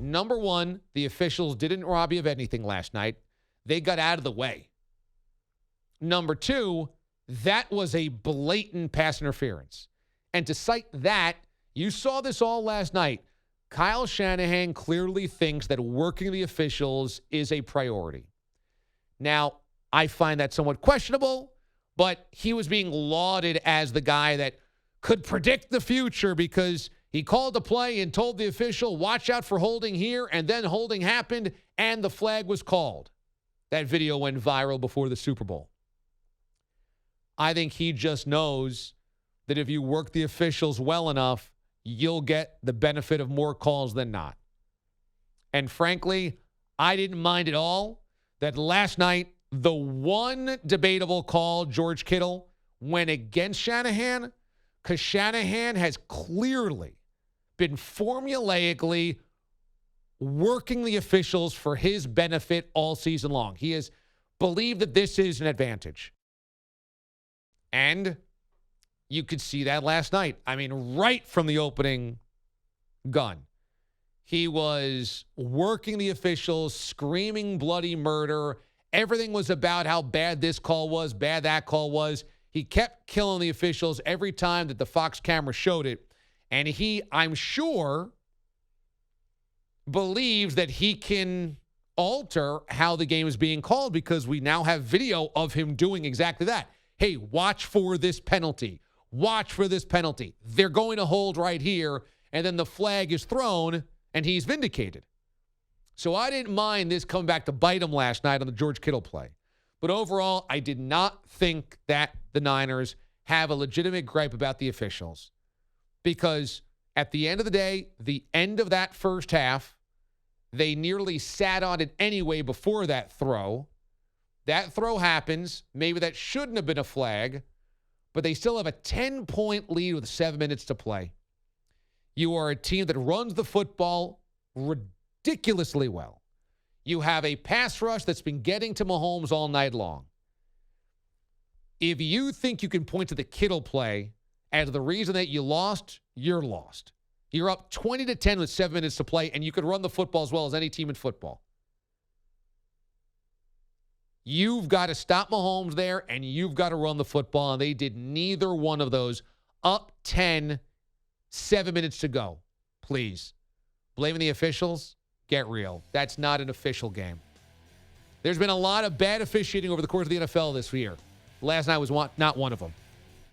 Number one, the officials didn't rob you of anything last night. They got out of the way. Number two, that was a blatant pass interference. And to cite that, you saw this all last night. Kyle Shanahan clearly thinks that working the officials is a priority. Now, I find that somewhat questionable, but he was being lauded as the guy that could predict the future because he called the play and told the official, watch out for holding here, and then holding happened, and the flag was called. That video went viral before the Super Bowl. I think he just knows that if you work the officials well enough, you'll get the benefit of more calls than not. And frankly, I didn't mind at all that last night, the one debatable call, George Kittle, went against Shanahan because Shanahan has clearly been formulaically working the officials for his benefit all season long. He has believed that this is an advantage. And you could see that last night. I mean, right from the opening gun. He was working the officials, screaming bloody murder. Everything was about how bad this call was, bad that call was. He kept killing the officials every time that the Fox camera showed it. And he, I'm sure, believes that he can alter how the game is being called because we now have video of him doing exactly that. Hey, watch for this penalty. Watch for this penalty. They're going to hold right here, and then the flag is thrown, and he's vindicated. So I didn't mind this coming back to bite him last night on the George Kittle play. But overall, I did not think that the Niners have a legitimate gripe about the officials. Because at the end of the day, the end of that first half, they nearly sat on it anyway before that throw. That throw happens. Maybe that shouldn't have been a flag, but they still have a 10-point lead with 7 minutes to play. You are a team that runs the football ridiculously well. You have a pass rush that's been getting to Mahomes all night long. If you think you can point to the Kittle play as the reason that you lost, you're lost. You're up 20-10 with 7 minutes to play, and you could run the football as well as any team in football. You've got to stop Mahomes there, and you've got to run the football, and they did neither one of those. Up 10, 7 minutes to go. Please. Blaming the officials? Get real. That's not an official game. There's been a lot of bad officiating over the course of the NFL this year. Last night was not one of them.